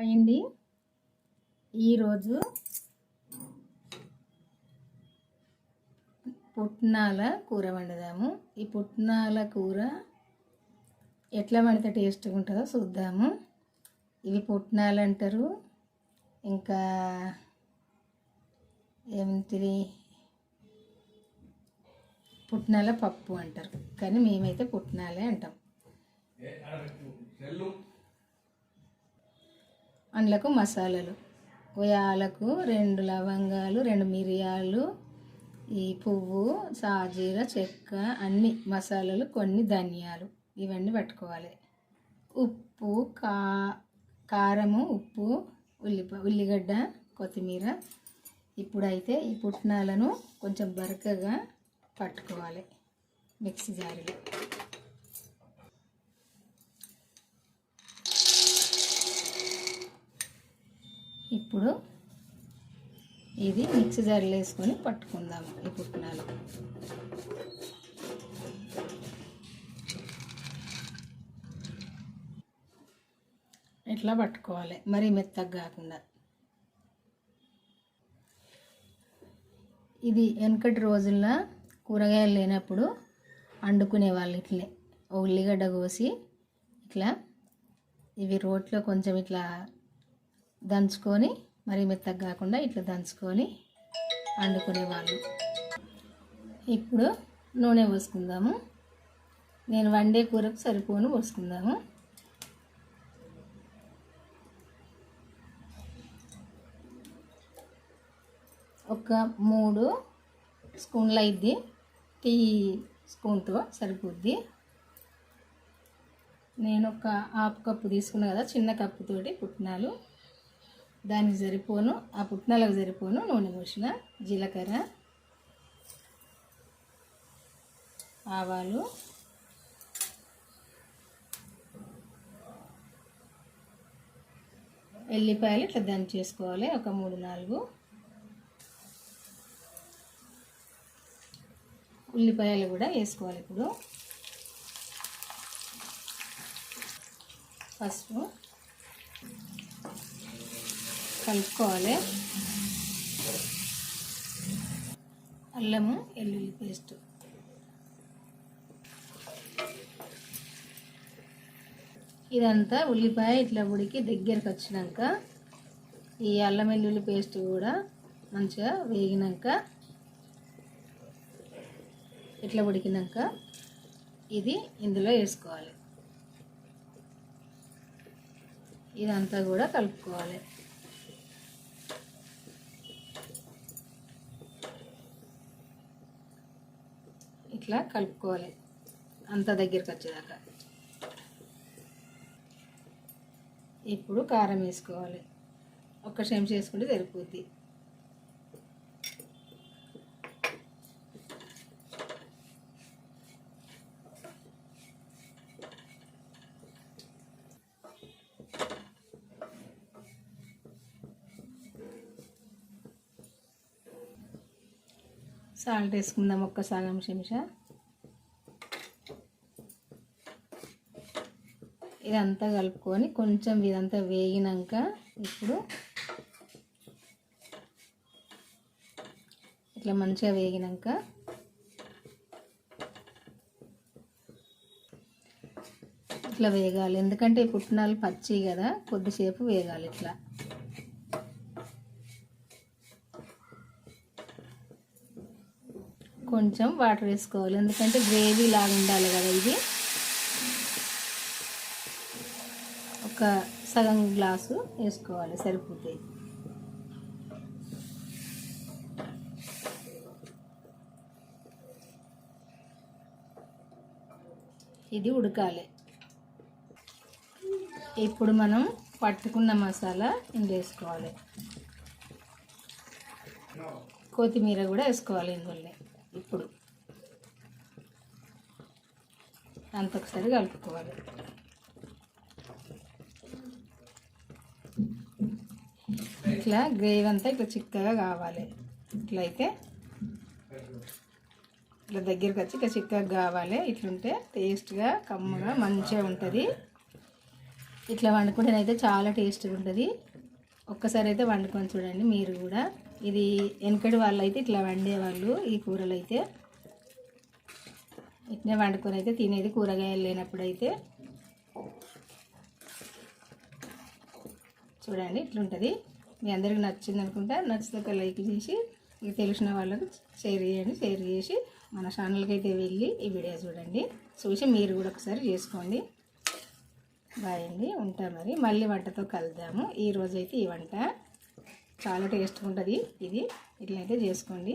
అండి ఈరోజు పుట్నాల కూర వండుదాము. ఈ పుట్నాల కూర ఎట్లా వండితే టేస్ట్గా ఉంటుందో చూద్దాము. ఇవి పుట్నాలు అంటారు, ఇంకా ఏమిటి పుట్నాల పప్పు అంటారు, కానీ మేమైతే పుట్నాలే అంటాం. అందులోకి మసాలాలు, యాలకు 2 లవంగాలు, 2 మిరియాలు, ఈ పువ్వు, సాజీర, చెక్క, అన్ని మసాలాలు, కొన్ని ధనియాలు, ఇవన్నీ పట్టుకోవాలి. ఉప్పు, కారము, ఉప్పు, ఉల్లిగడ్డ, కొత్తిమీర. ఇప్పుడైతే ఈ పుట్నాలను కొంచెం బరకగా పట్టుకోవాలి మిక్సీ జారీలో. ఇప్పుడు ఇది మిక్సీ జారీలో వేసుకొని పట్టుకుందాము. ఈ పుట్నాలు ఇట్లా పట్టుకోవాలి, మరీ మెత్తగా కాకుండా. ఇది వెనకటి రోజుల్లో కూరగాయలు లేనప్పుడు వండుకునే వాళ్ళు. ఇట్లే ఉల్లిగడ్డ కోసి ఇట్లా ఇవి రోట్లో కొంచెం ఇట్లా దంచుకొని, మరీ మెత్తగా కాకుండా ఇట్లా దంచుకొని వండుకునేవాళ్ళు. ఇప్పుడు నూనె పోసుకుందాము. నేను వండే కూరకు సరిపోను పోసుకుందాము. ఒక 3 స్పూన్లు అయింది, టీ స్పూన్తో సరిపోద్ది. నేను ఒక 1/2 కప్పు తీసుకున్నా కదా, చిన్న కప్పుతోటి పుట్నాలు, దానికి సరిపోను, ఆ పుట్నాలకు సరిపోను నూనె పోసిన. జీలకర్ర, ఆవాలు, ఎల్లిపాయలు ఇట్లా దంచేసుకోవాలి, ఒక 3-4. ఉల్లిపాయలు కూడా వేసుకోవాలి. ఇప్పుడు పసుపు కలుపుకోవాలి. అల్లము వెల్లుల్లి పేస్ట్, ఇదంతా ఉల్లిపాయ ఇట్లా ఉడికి దగ్గరకు వచ్చినాక ఈ అల్లం వెల్లుల్లి పేస్ట్ కూడా మంచిగా వేగినాక, ఇట్లా ఉడికినాక ఇది ఇందులో వేసుకోవాలి. ఇదంతా కూడా కలుపుకోవాలి. ఇట్లా కలుపుకోవాలి అంత దగ్గరికి వచ్చేదాకా. ఇప్పుడు కారం వేసుకోవాలి, 1 చెంచా వేసుకుంటే సరిపోద్ది. సాల్ట్ వేసుకుందాం, 1 సగం చెంచా. ఇదంతా కలుపుకొని కొంచెం ఇదంతా వేగినాక ఇప్పుడు ఇట్లా మంచిగా వేగినాక ఇట్లా వేగాలి. ఎందుకంటే ఈ పుట్నాలు పచ్చి కదా, కొద్దిసేపు వేగాలి. ఇట్లా కొంచెం వాటర్ వేసుకోవాలి, ఎందుకంటే గ్రేవీ లాగా ఉండాలి కదా. ఇది ఒక సగం గ్లాసు వేసుకోవాలి, సరిపోతాయి. ఇది ఉడకాలి. ఇప్పుడు మనం పట్టుకున్న మసాలా ఇందులో వేసుకోవాలి. కొత్తిమీర కూడా వేసుకోవాలి ఇందులో. ఇప్పుడు అంత ఒకసారి కలుపుకోవాలి. ఇట్లా గ్రేవీ అంతా ఇట్లా చిక్కగా కావాలి. ఇట్లయితే ఇట్లా దగ్గరికి వచ్చి ఇట్లా చిక్కగా కావాలి. ఇట్లుంటే టేస్ట్గా కమ్మగా మంచిగా ఉంటుంది. ఇట్లా వండుకుంటేనైతే చాలా టేస్ట్గా ఉంటుంది. ఒక్కసారి అయితే వండుకొని చూడండి మీరు కూడా. ఇది వెనకటి వాళ్ళు అయితే ఇట్లా వండేవాళ్ళు. ఈ కూరలు అయితే ఇట్నే వండుకొని అయితే తినేది కూరగాయలు లేనప్పుడు అయితే. చూడండి ఇట్లుంటుంది. మీ అందరికి నచ్చింది అనుకుంటా. నచ్చితే ఒక లైక్ చేసి మీకు తెలిసిన వాళ్ళకు షేర్ చేయండి. షేర్ చేసి మన ఛానల్కి అయితే వెళ్ళి ఈ వీడియో చూడండి. చూసి మీరు కూడా ఒకసారి చేసుకోండి. బాయ్ అండి, ఉంటా మరి. మళ్ళీ వంటతో కలుద్దాము. ఈరోజైతే ఈ వంట చాలా టేస్ట్గా ఉంటుంది. ఇది ఇట్లయితే చేసుకోండి.